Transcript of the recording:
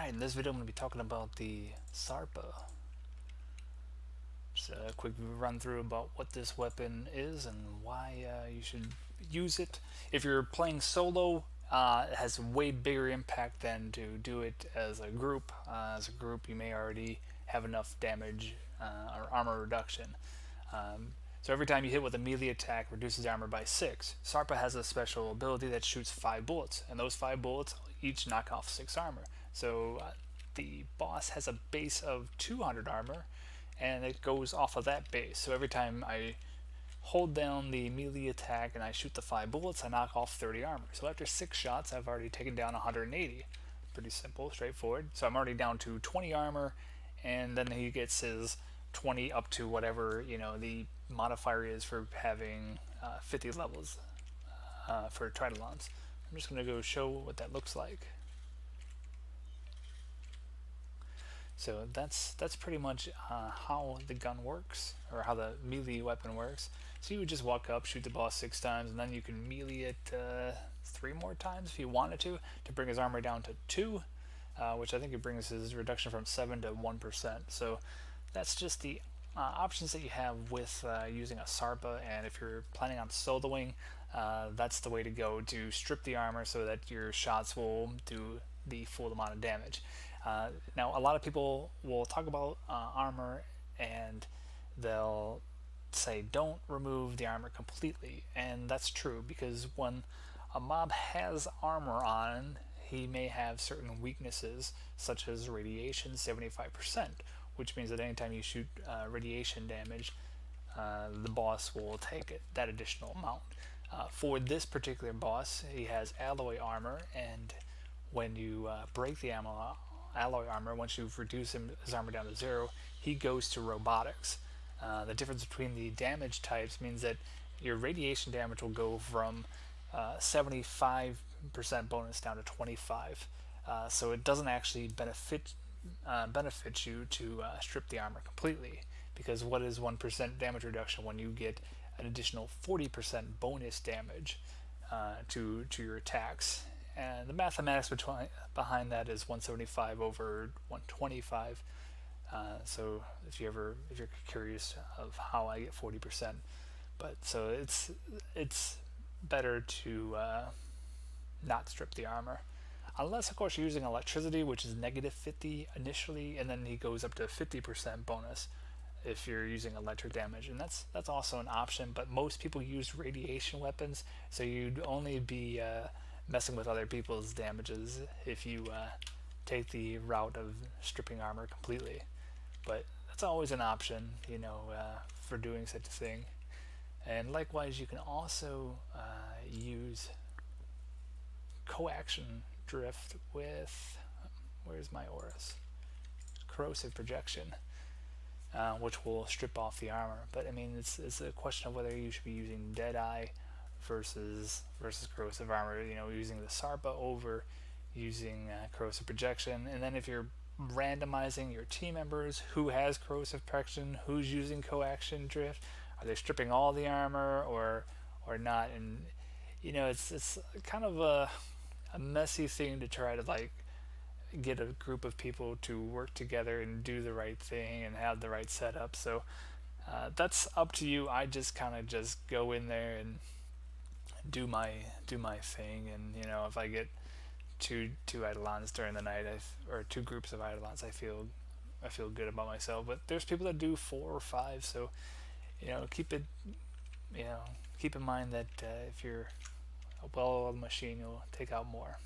Alright, in this video I'm going to be talking about the Sarpa. Just a quick run through about what this weapon is and why you should use it. If you're playing solo, it has a way bigger impact than to do it as a group. As a group you may already have enough damage or armor reduction. So every time you hit with a melee attack, reduces armor by 6. Sarpa has a special ability that shoots 5 bullets, and those 5 bullets each knock off 6 armor. So the boss has a base of 200 armor, and it goes off of that base. So every time I hold down the melee attack and I shoot the 5 bullets, I knock off 30 armor. So after 6 shots, I've already taken down 180. Pretty simple, straightforward. So I'm already down to 20 armor, and then he gets his 20 up to whatever the modifier is for having 50 levels for Tridolons. I'm just going to go show what that looks like. So that's pretty much how the gun works, or how the melee weapon works. So you would just walk up, shoot the boss 6 times, and then you can melee it 3 more times if you wanted to bring his armor down to 2, which I think it brings his reduction from 7 to 1%. So that's just the options that you have with using a Sarpa, and if you're planning on soloing, that's the way to go, to strip the armor so that your shots will do the full amount of damage. Now a lot of people will talk about armor and they'll say don't remove the armor completely, and that's true, because when a mob has armor on, he may have certain weaknesses such as radiation 75%, which means that anytime you shoot radiation damage, the boss will take that additional amount. For this particular boss, he has alloy armor, and when you break the alloy armor, once you've reduced his armor down to 0, he goes to robotics. The difference between the damage types means that your radiation damage will go from 75% bonus down to 25. So it doesn't actually benefit you to strip the armor completely, because what is 1% damage reduction when you get an additional 40% bonus damage to your attacks? And the mathematics behind that is 175 over 125. So if you're curious of how I get 40%, but so it's better to not strip the armor, unless of course you're using electricity, which is -50 initially, and then he goes up to 50% bonus if you're using electric damage, and that's also an option. But most people use radiation weapons, so you'd only be messing with other people's damages if you take the route of stripping armor completely. But that's always an option, for doing such a thing. And likewise, you can also use coaction drift with, where's my auras? Corrosive projection, which will strip off the armor. But I mean, it's a question of whether you should be using Deadeye versus corrosive armor. Using the Sarpa over using corrosive projection. And then if you're randomizing your team members, who has corrosive protection, who's using coaction drift, are they stripping all the armor or not? And it's kind of a messy thing to try to get a group of people to work together and do the right thing and have the right setup. So that's up to you. I just kind of just go in there and do my thing, and if I get two Eidolons during the night, or 2 groups of Eidolons, I feel good about myself. But there's people that do 4 or 5, so keep in mind that if you're a well-oiled machine, you'll take out more.